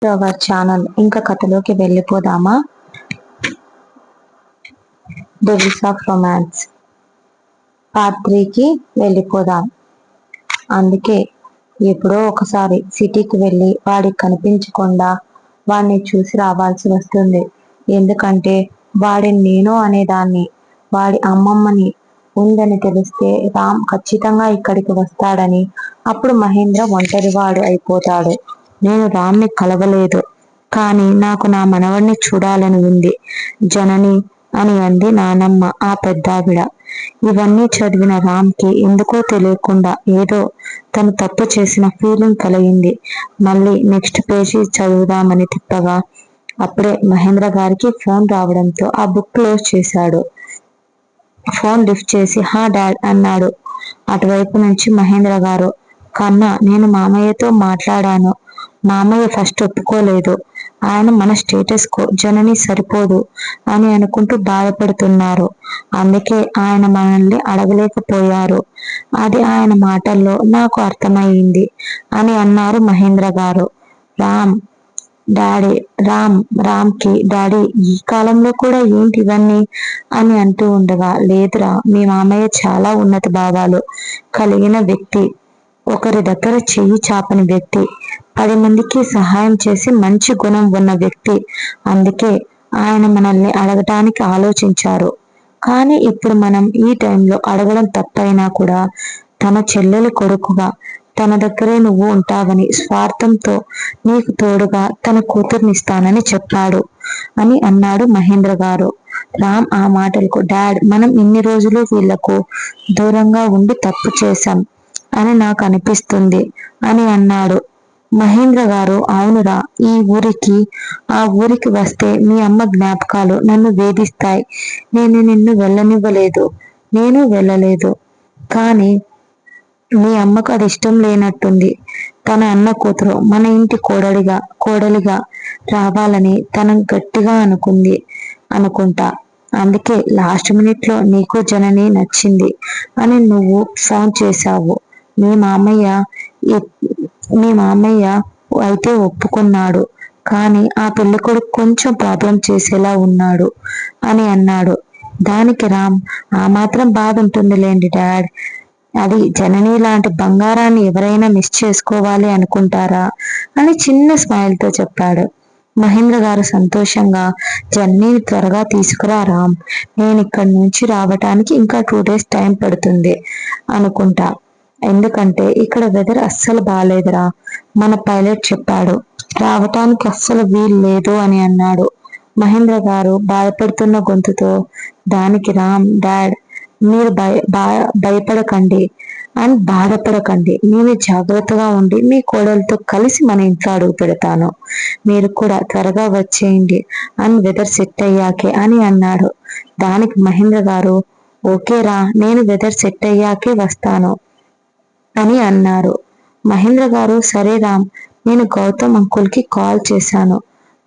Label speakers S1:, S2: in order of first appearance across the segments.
S1: To our channel. ఇంకా కథలోకి వెళ్ళిపోదామా? డెవిల్స్ ఆఫ్ రొమాన్స్ పార్ట్ 3కి వెళ్ళిపోదాం. అందుకే ఎప్పుడో ఒకసారి సిటీకి వెళ్ళి వాడికి కనిపించకుండా వాడిని చూసి రావాల్సి వస్తుంది. ఎందుకంటే వాడిని నేను అనేదాన్ని, వాడి అమ్మమ్మని ఉందని తెలిస్తే రామ్ ఖచ్చితంగా ఇక్కడికి వస్తాడని, అప్పుడు మహేంద్ర ఒంటరివాడు అయిపోతాడు. నేను రామ్ని కలవలేదు, కానీ నాకు నా మనవడిని చూడాలని ఉంది జనని అని అంది నానమ్మ, ఆ పెద్దావిడ. ఇవన్నీ చదివిన రామ్కి ఎందుకో తెలియకుండా ఏదో తను తప్పు చేసిన ఫీలింగ్ కలిగింది. మళ్ళీ నెక్స్ట్ పేజీ చదువుదామని తిప్పగా అప్పుడే మహేంద్ర గారికి ఫోన్ రావడంతో ఆ బుక్ క్లోజ్ చేశాడు. ఫోన్ లిఫ్ట్ చేసి హా డాడ్ అన్నాడు. అటువైపు నుంచి మహేంద్ర గారు, కన్నా నేను మామయ్యతో మాట్లాడాను. మామయ్య ఫస్ట్ ఒప్పుకోలేదు. ఆయన మన స్టేటస్ కో జనని సరిపోదు అని అనుకుంటూ బాధపడుతున్నారు. అందుకే ఆయన మనల్ని అడగలేకపోయారు. అది ఆయన మాటల్లో నాకు అర్థమయ్యింది అని అన్నారు మహేంద్ర గారు. రామ్ రామ్కి డాడీ ఈ కాలంలో కూడా ఏంటి ఇవన్నీ అని అంటూ ఉండగా, లేదురా, మీ మామయ్య చాలా ఉన్నత భావాలు కలిగిన వ్యక్తి, ఒకరి దగ్గర చెయ్యి చాపని వ్యక్తి, 10 మందికి సహాయం చేసి మంచి గుణం ఉన్న వ్యక్తి. అందుకే ఆయన మనల్ని అడగటానికి ఆలోచించారు. కానీ ఇప్పుడు మనం ఈ టైంలో అడగడం తప్పైనా కూడా తన చెల్లెలి కొడుకుగా తన దగ్గరే నువ్వు ఉంటావని, స్వార్థంతో నీకు తోడుగా తన కూతుర్నిస్తానని చెప్పాడు అని అన్నాడు మహేంద్ర గారు. రామ్ ఆ మాటలకు, డాడ్ మనం ఇన్ని రోజులు వీళ్లకు దూరంగా ఉండి తప్పు చేశాం అని నాకు అనిపిస్తుంది అని అన్నాడు. మహేంద్ర గారు, అవునురా, ఆ ఊరికి వస్తే మీ అమ్మ జ్ఞాపకాలు నన్ను వేధిస్తాయి. నేను నిన్ను వెళ్ళనివ్వలేదు, నేను వెళ్ళలేదు. కానీ మీ అమ్మకు అది ఇష్టం లేనట్టుంది. తన అన్న కూతురు మన ఇంటి కోడలిగా రావాలని తన గట్టిగా అనుకుంది అనుకుంటా. అందుకే లాస్ట్ మినిట్ లో నీకు జనని నచ్చింది అని నువ్వు ఫోన్ చేశావు. మీ మామయ్య అయితే ఒప్పుకున్నాడు, కానీ ఆ పెళ్లి కొడుకు కొంచెం ప్రాబ్లం చేసేలా ఉన్నాడు అని అన్నాడు. దానికి రామ్, ఆ మాత్రం బాధ ఉంటుందిలేండి డాడ్, అది జనని లాంటి బంగారాన్ని ఎవరైనా మిస్ చేసుకోవాలి అనుకుంటారా అని చిన్న స్మైల్ తో చెప్పాడు. మహేంద్ర గారు సంతోషంగా, జననిని త్వరగా తీసుకురా రామ్, నేను ఇక్కడి నుంచి రావటానికి ఇంకా 2 days టైం పడుతుంది అనుకుంటా, ఎందుకంటే ఇక్కడ వెదర్ అస్సలు బాగాలేదురా, మన పైలట్ చెప్పాడు, రావటానికి అస్సలు వీలు లేదు అని అన్నాడు. మహేంద్ర గారు బాధపడుతున్న గొంతుతో, దానికి రామ్, డాడ్ మీరు భయపడకండి అని బాధపడకండి, నేను జాగ్రత్తగా ఉండి మీ కోడలతో కలిసి మన ఇంట్లో అడుగు పెడతాను, మీరు కూడా త్వరగా వచ్చేయండి అని వెదర్ సెట్ అయ్యాకే అని అన్నాడు. దానికి మహేంద్ర గారు, ఓకేరా, నేను వెదర్ సెట్ అయ్యాకే వస్తాను అని అన్నారు. మహేంద్ర గారు, సరే రామ్, నేను గౌతమ్ అంకుల్కి కాల్ చేశాను,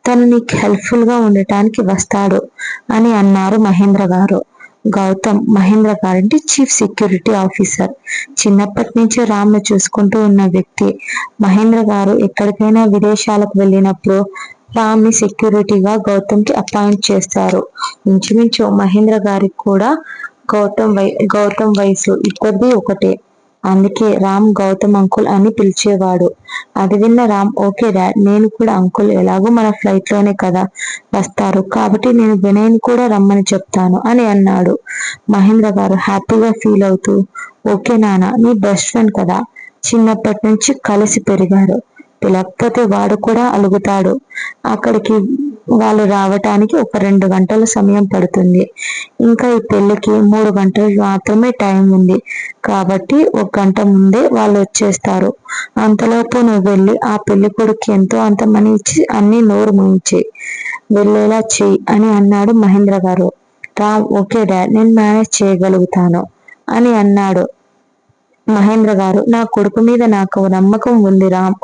S1: తను నీకు హెల్ప్ఫుల్ గా ఉండటానికి వస్తాడు అని అన్నారు మహేంద్ర గారు. గౌతమ్ మహేంద్ర గారంటే చీఫ్ సెక్యూరిటీ ఆఫీసర్, చిన్నప్పటి నుంచే రామ్ను చూసుకుంటూ ఉన్న వ్యక్తి. మహేంద్ర గారు ఎక్కడికైనా విదేశాలకు వెళ్ళినప్పుడు రామ్ని సెక్యూరిటీగా గౌతమ్కి అపాయింట్ చేస్తారు. ఇంచుమించు మహేంద్ర గారికి కూడా గౌతమ్ వయసు ఇద్దరిది ఒకటే, అందుకే రామ్ గౌతమ్ అంకుల్ అని పిలిచేవాడు. అది విన్న రామ్, ఓకే డాడ్, నేను కూడా అంకుల్ ఎలాగో మన ఫ్లైట్ లోనే కదా వస్తారు, కాబట్టి నేను వినయ్ని కూడా రమ్మని చెప్తాను అని అన్నాడు. మహేంద్ర గారు హ్యాపీగా ఫీల్ అవుతూ, ఓకే నాన్న, నీ బెస్ట్ ఫ్రెండ్ కదా, చిన్నప్పటి నుంచి కలిసి పెరిగారు, పిలకపోతే వాడు కూడా అలుగుతాడు, అక్కడికి వాళ్ళు రావటానికి ఒక 2 గంటల సమయం పడుతుంది, ఇంకా ఈ పెళ్లికి 3 గంటలు మాత్రమే టైం ఉంది, కాబట్టి 1 గంట ముందే వాళ్ళు వచ్చేస్తారు, అంతలోపు నువ్వు వెళ్ళి ఆ పెళ్లి కొడుకు ఎంతో అంత మనీ ఇచ్చి అన్ని నోరు మూయించి వెళ్ళేలా చెయ్యి అని అన్నాడు మహేంద్ర గారు. రామ్, ఓకే డాడ్, నేను మేనేజ్ చేయగలుగుతాను అని అన్నాడు. మహేంద్ర గారు, నా కొడుకు మీద నాకు నమ్మకం ఉంది రామ్,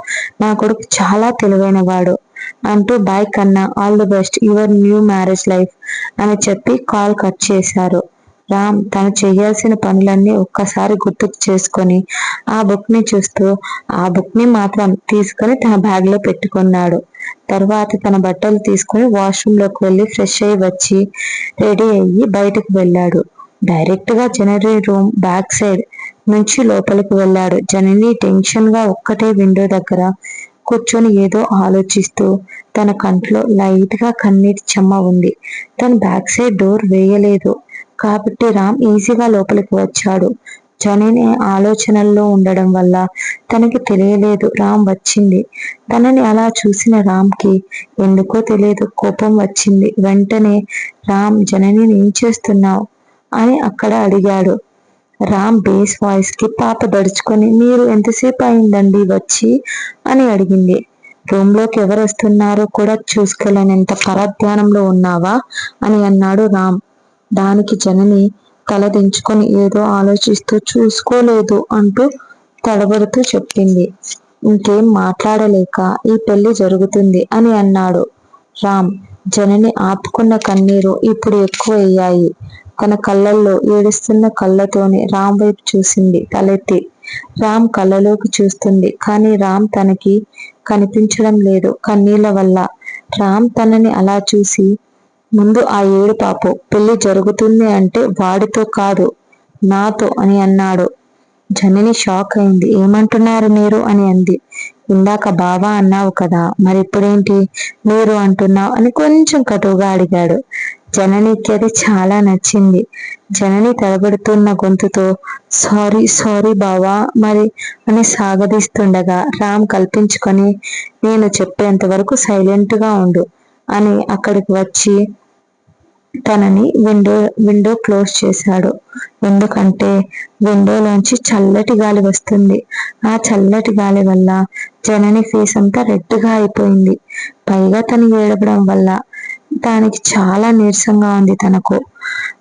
S1: నా కొడుకు చాలా తెలివైన వాడు అంటూ, బాయ్ కన్నా, all the best your new marriage life అని చెప్పి కాల్ కట్ చేశారు. రామ్ తను చేయాల్సిన పనులన్నీ ఒక్కసారి గుర్తుకు చేసుకొని ఆ బుక్ ని చూస్తూ ఆ బుక్ ని మాత్రం తీసుకొని తన బ్యాగ్ లో పెట్టుకున్నాడు. తర్వాత తన బట్టలు తీసుకుని వాష్రూమ్లోకి వెళ్ళి ఫ్రెష్ అయ్యి వచ్చి రెడీ అయ్యి బయటకు వెళ్ళాడు. డైరెక్ట్ గా జనని రూమ్ బ్యాక్ సైడ్ నుంచి లోపలికి వెళ్ళాడు. జనని టెన్షన్ గా ఒక్కటే విండో దగ్గర కూర్చొని ఏదో ఆలోచిస్తూ తన కంట్లో లైట్ గా కన్నీటి చెమ్మ ఉంది. తను బ్యాక్ సైడ్ డోర్ వేయలేదు కాబట్టి రామ్ ఈజీగా లోపలికి వచ్చాడు. జనని ఆలోచనల్లో ఉండడం వల్ల తనకి తెలియలేదు రామ్ వచ్చింది. తనని అలా చూసిన రామ్కి ఎందుకో తెలియదు కోపం వచ్చింది. వెంటనే రామ్ జనని ఏం చేస్తున్నావు అని అక్కడ అడిగాడు. రామ్ బేస్ వాయిస్ కి పాప దడుచుకొని మీరు ఎంతసేపు అయిందండి వచ్చి అని అడిగింది. రూమ్ లోకి ఎవరు వస్తున్నారో కూడా చూసుకోలేనంత పరధ్యానంలో ఉన్నావా అని అన్నాడు రామ్. దానికి జనని తల దించుకొని ఏదో ఆలోచిస్తూ చూసుకోలేదు అంటూ తడబడుతూ చెప్పింది. ఇంకేం మాట్లాడలేక ఈ పెళ్లి జరుగుతుంది అని అన్నాడు రామ్. జనని ఆపుకున్న కన్నీరు ఇప్పుడు ఎక్కువ అయ్యాయి. తన కళ్ళల్లో ఏడుస్తున్న కళ్ళతోనే రామ్ వైపు చూసింది తలెత్తి. రామ్ కళ్ళలోకి చూస్తుంది కానీ రామ్ తనకి కనిపించడం లేదు కన్నీళ్ల వల్ల. రామ్ తనని అలా చూసి ముందు ఆ ఏడు పాపు పెళ్లి జరుగుతుంది అంటే వాడితో కాదు నాతో అని అన్నాడు. జనని షాక్ అయింది. ఏమంటున్నారు మీరు అని అంది. ఇందాక బావా అన్నావు కదా మరి ఇప్పుడేంటి మీరు అంటున్నావు అని కొంచెం కటువుగా అడిగాడు. జననికి అది చాలా నచ్చింది. జనని తడబడుతున్న గొంతుతో సారీ సారీ బావా మరి అని సాగదీస్తుండగా రామ్ కల్పించుకొని నేను చెప్పేంత వరకు సైలెంట్ గా ఉండు అని అక్కడికి వచ్చి తనని విండో క్లోజ్ చేశాడు. ఎందుకంటే విండోలోంచి చల్లటి గాలి వస్తుంది. ఆ చల్లటి గాలి వల్ల జనని ఫేస్ అంతా రెడ్ గా అయిపోయింది. పైగా తను ఏడవడం వల్ల దానికి చాలా నీరసంగా ఉంది తనకు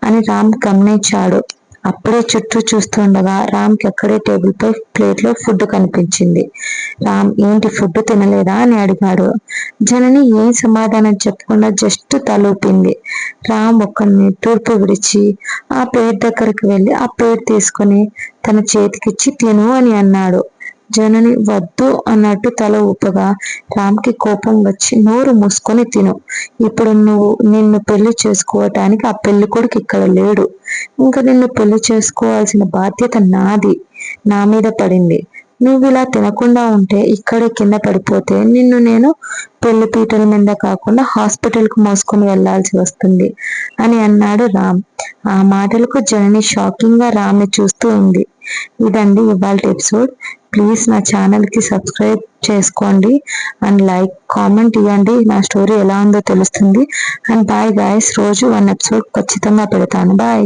S1: అని రామ్ గమనించాడు. అప్పుడే చుట్టూ చూస్తుండగా రామ్కి అక్కడే టేబుల్ పై ప్లేట్ లో ఫుడ్ కనిపించింది. రామ్ ఏంటి ఫుడ్ తినలేదా అని అడిగాడు. జనని ఏం సమాధానం చెప్పకుండా జస్ట్ తలూపింది. రామ్ ఒక్క నిట్టూర్పు విడిచి ఆ ప్లేట్ దగ్గరికి వెళ్ళి ఆ ప్లేట్ తీసుకుని తన చేతికిచ్చి తిను అని అన్నాడు. జనని వద్దు అన్నట్టు తల ఊపగా రామ్కి కోపం వచ్చి నోరు మూసుకొని తిను. ఇప్పుడు నిన్ను పెళ్లి చేసుకోవటానికి ఆ పెళ్లి కొడుకు ఇక్కడ లేడు. ఇంకా నిన్ను పెళ్లి చేసుకోవాల్సిన బాధ్యత నాది, నా మీద పడింది. నువ్వు ఇలా తినకుండా ఉంటే ఇక్కడే కింద పడిపోతే నిన్ను నేను పెళ్లి పీటల మీద కాకుండా హాస్పిటల్ కు మోసుకొని వెళ్లాల్సి వస్తుంది అని అన్నాడు రామ్. ఆ మాటలకు జనని షాకింగ్ గా రామ్ ని చూస్తూ ఉంది. ఇదండి ఇవాళ ఎపిసోడ్. ప్లీజ్ నా ఛానల్ కి సబ్స్క్రైబ్ చేసుకోండి అండ్ లైక్ కామెంట్ ఇవ్వండి. నా స్టోరీ ఎలా ఉందో తెలుస్తుంది. And bye guys. రోజు 1 ఎపిసోడ్ ఖచ్చితంగా పెడతాను. బాయ్.